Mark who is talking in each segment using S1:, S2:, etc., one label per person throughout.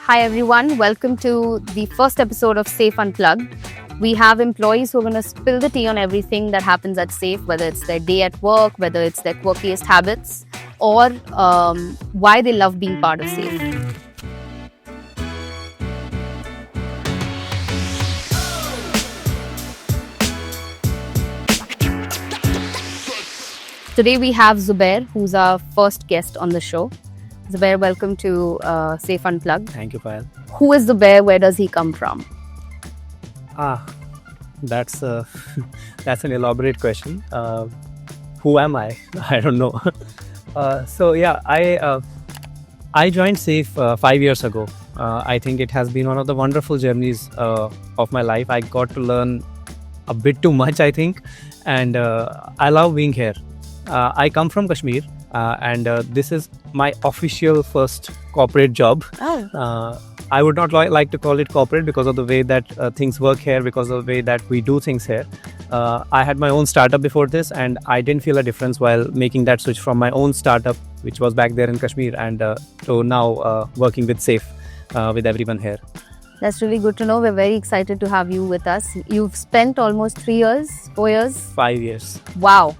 S1: Hi everyone, welcome to the first episode of SAFE Unplugged. We have employees who are going to spill the tea on everything that happens at SAFE, whether it's their day at work, whether it's their quirkiest habits, or why they love being part of SAFE. Today we have Zubair, who's our first guest on the show. Zubair, welcome to SAFE Unplugged.
S2: Thank you, Payal.
S1: Who is Zubair? Where does he come from?
S2: That's that's an elaborate question. Who am I? I don't know. I joined SAFE 5 years ago. I think it has been one of the wonderful journeys of my life. I got to learn a bit too much, I think, and I love being here. I come from Kashmir, and this is my official first corporate job. I would not like to call it corporate because of the way that things work here, because of the way that we do things here. I had my own startup before this, and I didn't feel a difference while making that switch from my own startup, which was back there in Kashmir, and to now working with SAFE with everyone here.
S1: That's really good to know. We're very excited to have you with us. You've spent almost 3 years, 4 years?
S2: 5 years.
S1: Wow.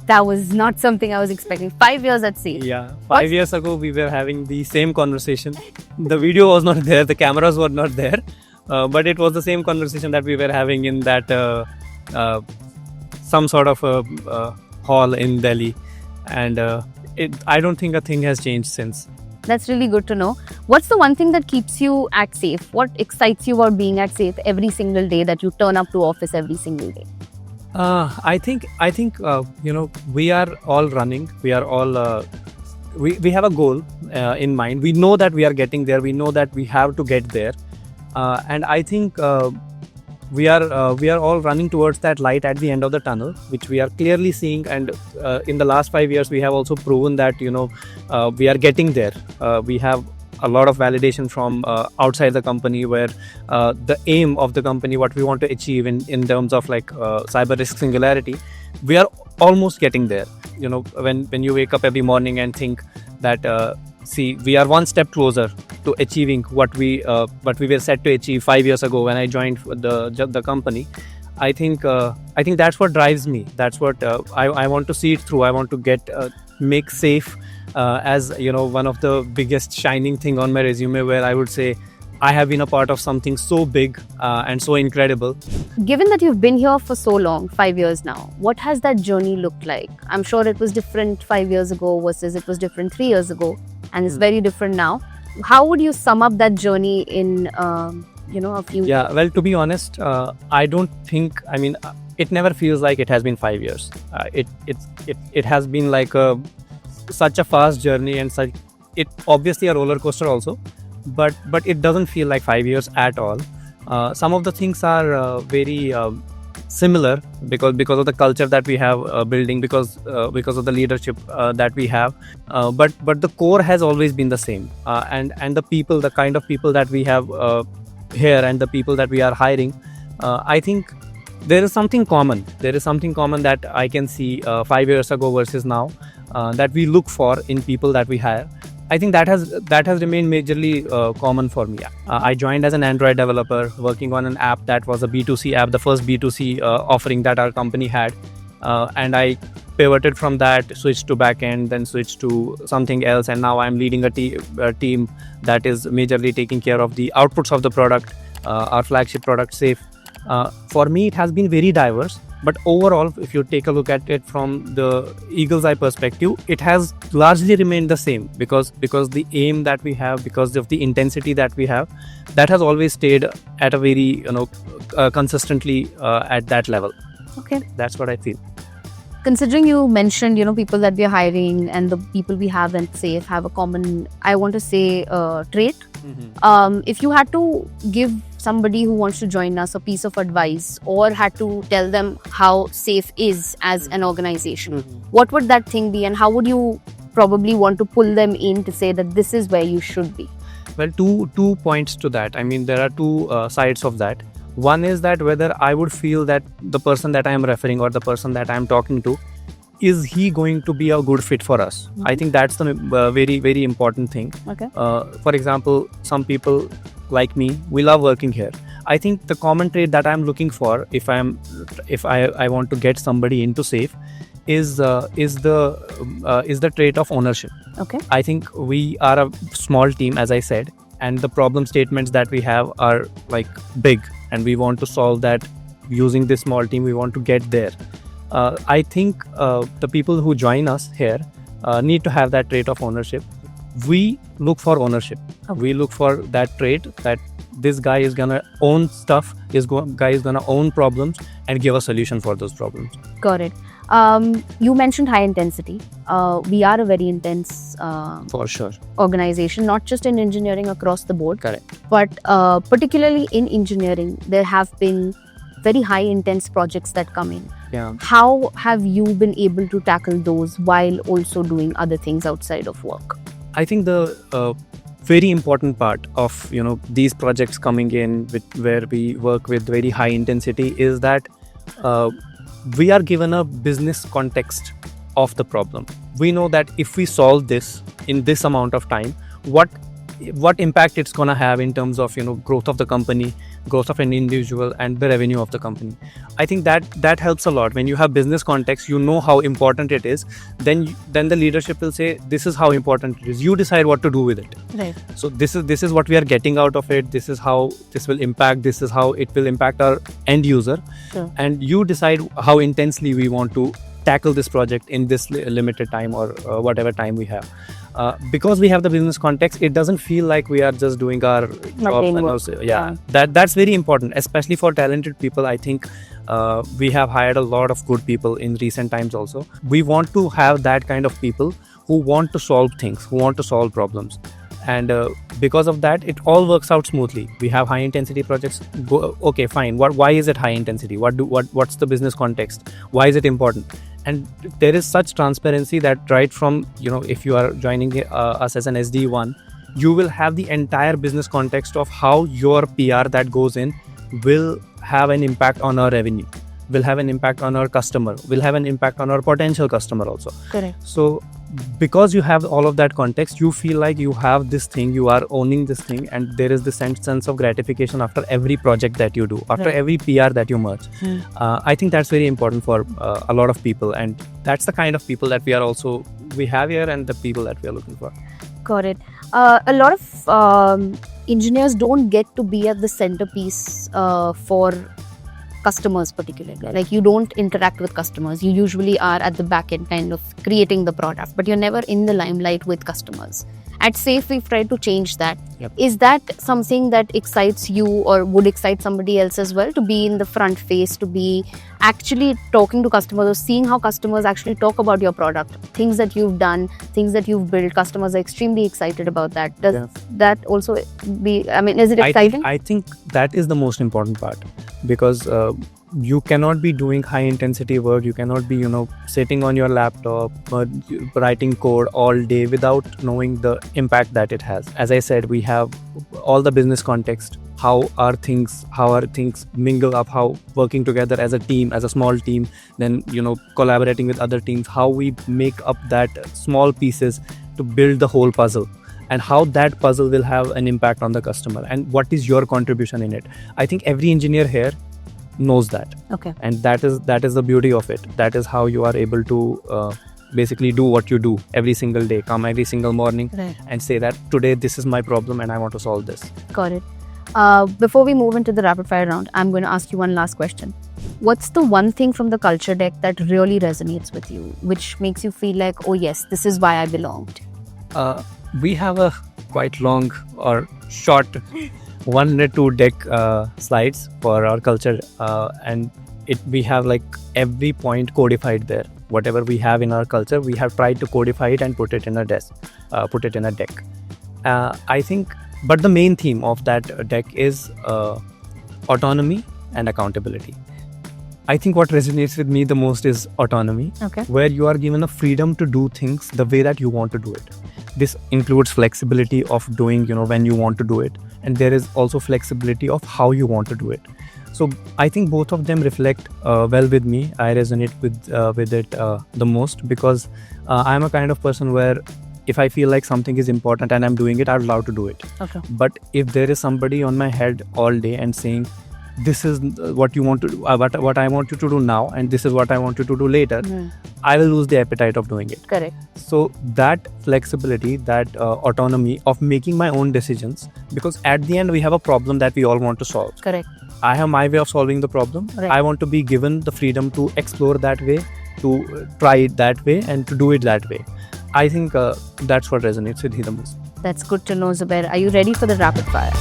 S1: That was not something I was expecting. 5 years at SAFE.
S2: Yeah, 5 years ago we were having the same conversation. The video was not there, the cameras were not there, but it was the same conversation that we were having in that some sort of hall in Delhi, and I don't think a thing has changed since.
S1: That's really good to know. What's the one thing that keeps you at SAFE? What excites you about being at SAFE every single day, that you turn up to office every single day?
S2: I think we are all running. We are all we have a goal in mind. We know that we are getting there. We know that we have to get there, and I think we are all running towards that light at the end of the tunnel, which we are clearly seeing. And in the last 5 years, we have also proven that we are getting there. We have a lot of validation from outside the company, where the aim of the company, what we want to achieve in terms of like cyber risk singularity, we are almost getting there. When you wake up every morning and think that we are one step closer to achieving what we were set to achieve 5 years ago when I joined the company. I think that's what drives me. That's what I want to see it through. I want to make SAFE as one of the biggest shining thing on my resume, where I would say I have been a part of something so big and so incredible.
S1: Given that you've been here for so long, 5 years now, what has that journey looked like? I'm sure it was different 5 years ago versus it was different 3 years ago, and it's very different now. How would you sum up that journey in a few?
S2: Yeah, well, to be honest, I don't think. I mean, it never feels like it has been 5 years. It has been like such a fast journey, and it obviously a roller coaster also, but it doesn't feel like 5 years at all. Some of the things are very similar because of the culture that we have building, because of the leadership that we have, but the core has always been the same, and the people, the kind of people that we have here, and the people that we are hiring, I think there is something common. There is something common that I can see 5 years ago versus now, that we look for in people that we hire. I think that has remained majorly common for me. I joined as an Android developer, working on an app that was a B2C app, the first B2C offering that our company had, and I pivoted from that, switched to backend, then switched to something else, and now I'm leading a team that is majorly taking care of the outputs of the product, our flagship product, SAFE. For me, it has been very diverse. But overall, if you take a look at it from the eagle's eye perspective, it has largely remained the same, because the aim that we have, because of the intensity that we have, that has always stayed at a very consistently at that level.
S1: Okay,
S2: that's what I feel.
S1: Considering you mentioned people that we are hiring and the people we have at SAFE have a common, I want to say, trait. If you had to give somebody who wants to join us a piece of advice, or had to tell them how SAFE is as an organization, what would that thing be, and how would you probably want to pull them in to say that this is where you should be?
S2: Well, two points to that. I mean, there are two sides of that. One is that whether I would feel that the person that I am referring, or the person that I am talking to, is he going to be a good fit for us? I think that's the very, very important thing.
S1: Okay.
S2: For example, some people like me, we love working here. I think the common trait that I'm looking for if I want to get somebody into SAFE is the trait of ownership.
S1: Okay.
S2: I think we are a small team, as I said, and the problem statements that we have are like big, and we want to solve that using this small team. We want to get there. I think the people who join us here need to have that trait of ownership. We look for ownership.
S1: Okay.
S2: We look for that trait that this guy is gonna own stuff, guy is gonna own problems and give a solution for those problems.
S1: Got it. You mentioned high intensity. We are a very intense
S2: For sure.
S1: organization, not just in engineering, across the board.
S2: Correct.
S1: But particularly in engineering, there have been very high intense projects that come in.
S2: Yeah.
S1: How have you been able to tackle those while also doing other things outside of work?
S2: I think the very important part of these projects coming in where we work with very high intensity is that we are given a business context of the problem. We know that if we solve this in this amount of time, what impact it's gonna have in terms of growth of the company, growth of an individual, and the revenue of the company. I think that helps a lot. When you have business context, you know how important it is. Then the leadership will say, this is how important it is. You decide what to do with it.
S1: Right.
S2: So this is what we are getting out of it. This is how this will impact. This is how it will impact our end user.
S1: Sure.
S2: And you decide how intensely we want to tackle this project in this limited time or whatever time we have. Because we have the business context, it doesn't feel like we are just doing our job. And also, that's very important, especially for talented people. I think we have hired a lot of good people in recent times also. We want to have that kind of people who want to solve things, who want to solve problems. And because of that, it all works out smoothly. We have high intensity projects. Okay, fine. Why is it high intensity? What's the business context? Why is it important? And there is such transparency that right from if you are joining us as an SD1, you will have the entire business context of how your PR that goes in will have an impact on our revenue, will have an impact on our customer, will have an impact on our potential customer also.
S1: Correct.
S2: So because you have all of that context, you feel like you have this thing, you are owning this thing, and there is this sense of gratification after every project that you do, after every PR that you merge. I think that's very important for a lot of people, and that's the kind of people that we have here and the people that we are looking for.
S1: Got it. A lot of engineers don't get to be at the centerpiece for customers particularly. Like, you don't interact with customers. You usually are at the back end kind of creating the product, but you're never in the limelight with customers. At SAFE, we've tried to change that.
S2: Yep.
S1: Is that something that excites you or would excite somebody else as well, to be in the front face, to be actually talking to customers or seeing how customers actually talk about your product, things that you've done, things that you've built? Customers are extremely excited about that. Does that also is it exciting?
S2: I think that is the most important part, because you cannot be doing high intensity work. You cannot be sitting on your laptop writing code all day without knowing the impact that it has. As I said, we have all the business context, how our things mingle up, how working together as a team, as a small team, then collaborating with other teams, how we make up that small pieces to build the whole puzzle, and how that puzzle will have an impact on the customer, and what is your contribution in it. I think every engineer here knows that.
S1: Okay.
S2: And that is the beauty of it. That is how you are able to basically do what you do every single day, come every single morning, and say that today this is my problem and I want to solve this.
S1: Got it. Before we move into the rapid fire round, I'm going to ask you one last question. What's the one thing from the culture deck that really resonates with you, which makes you feel like, oh yes, this is why I belonged?
S2: We have a quite long or short 102 deck slides for our culture, and we have like every point codified there. Whatever we have in our culture, we have tried to codify it and put it in a deck. I think, but the main theme of that deck is autonomy and accountability. I think what resonates with me the most is autonomy, where you are given a freedom to do things the way that you want to do it. This includes flexibility of doing, when you want to do it. And there is also flexibility of how you want to do it. So I think both of them reflect well with me. I resonate with it the most because I'm a kind of person where if I feel like something is important and I'm doing it, I'm allowed to do it.
S1: Okay.
S2: But if there is somebody on my head all day and saying, this is what you want to do, what I want you to do now, and this is what I want you to do later, I will lose the appetite of doing it.
S1: Correct.
S2: So that flexibility, that autonomy of making my own decisions, because at the end we have a problem that we all want to solve.
S1: Correct.
S2: I have my way of solving the problem.
S1: Right.
S2: I want to be given the freedom to explore that way, to try it that way, and to do it that way. I think that's what resonates with me the most.
S1: That's good to know, Zubair. Are you ready for the rapid fire?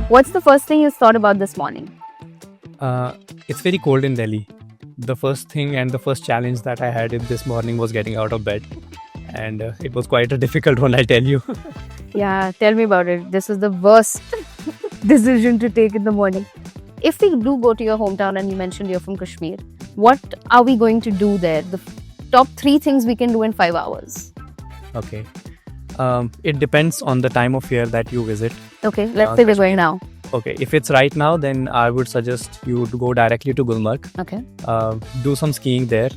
S1: What's the first thing you thought about this morning?
S2: It's very cold in Delhi. The first thing and the first challenge that I had in this morning was getting out of bed. And it was quite a difficult one, I tell you.
S1: Yeah, tell me about it. This is the worst decision to take in the morning. If we do go to your hometown and you mentioned you're from Kashmir, what are we going to do there? The top 3 things we can do in 5 hours.
S2: Okay. It depends on the time of year that you visit.
S1: Okay, let's say we're going now.
S2: Okay, if it's right now, then I would suggest you to go directly to Gulmarg.
S1: Okay.
S2: Do some skiing there.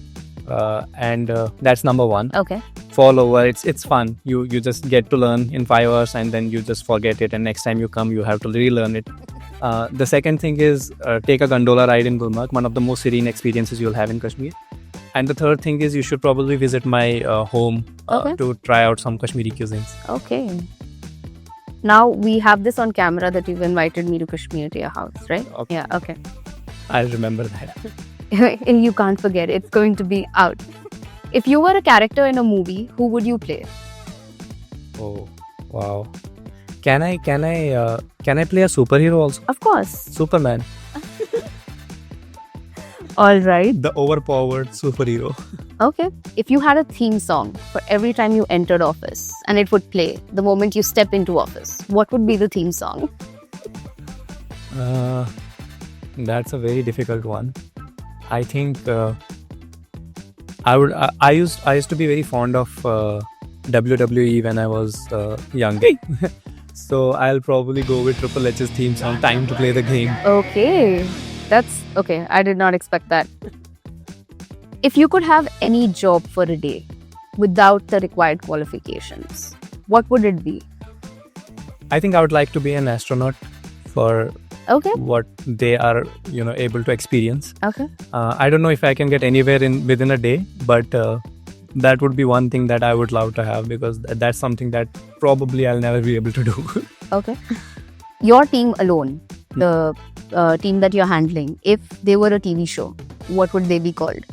S2: And that's number 1.
S1: Okay.
S2: Fall over, it's fun. You just get to learn in 5 hours and then you just forget it, and next time you come you have to relearn it. The second thing is take a gondola ride in Gulmarg, one of the most serene experiences you'll have in Kashmir. And the third thing is you should probably visit my home to try out some Kashmiri cuisines.
S1: Okay. Now we have this on camera that you've invited me to Kashmir, to your house, right?
S2: Okay.
S1: Yeah, okay.
S2: I'll remember that.
S1: And you can't forget, it's going to be out. If you were a character in a movie, who would you play?
S2: Oh, wow. Can I play a superhero also?
S1: Of course.
S2: Superman.
S1: All right.
S2: The overpowered superhero.
S1: Okay. If you had a theme song for every time you entered office and it would play the moment you step into office, what would be the theme song?
S2: That's a very difficult one. I think I used to be very fond of WWE when I was young. So I'll probably go with Triple H's theme song, Time to Play the Game.
S1: Okay. That's okay. I did not expect that. If you could have any job for a day without the required qualifications, what would it be?
S2: I think I would like to be an astronaut for what they are, able to experience.
S1: Okay.
S2: I don't know if I can get anywhere within a day, but that would be one thing that I would love to have, because that's something that probably I'll never be able to do.
S1: Okay. Your team alone, the team that you're handling, if they were a TV show, what would they be called?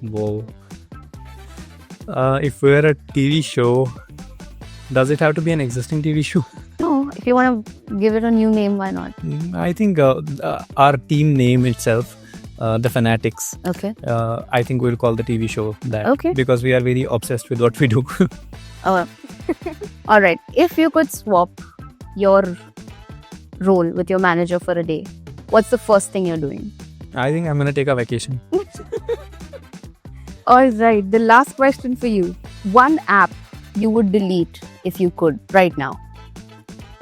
S2: Whoa. If we're a TV show, does it have to be an existing TV show?
S1: No, if you want to give it a new name, why not?
S2: I think our team name itself, The Fanatics.
S1: Okay.
S2: I think we'll call the TV show that.
S1: Okay.
S2: Because we are very obsessed with what we do.
S1: Oh. All right. If you could swap your role with your manager for a day, what's the first thing you're doing?
S2: I think I'm going to take a vacation.
S1: All right. The last question for you. One app you would delete if you could right now.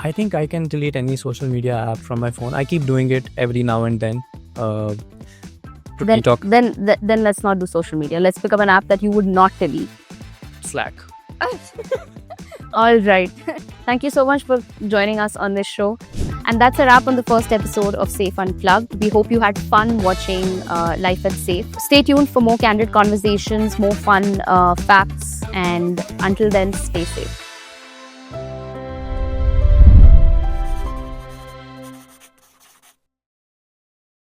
S2: I think I can delete any social media app from my phone. I keep doing it every now and then.
S1: Then let's not do social media. Let's pick up an app that you would not delete.
S2: Slack.
S1: All right. Thank you so much for joining us on this show. And that's a wrap on the first episode of SAFE Unplugged. We hope you had fun watching Life at SAFE. Stay tuned for more candid conversations, more fun facts, and until then, stay safe.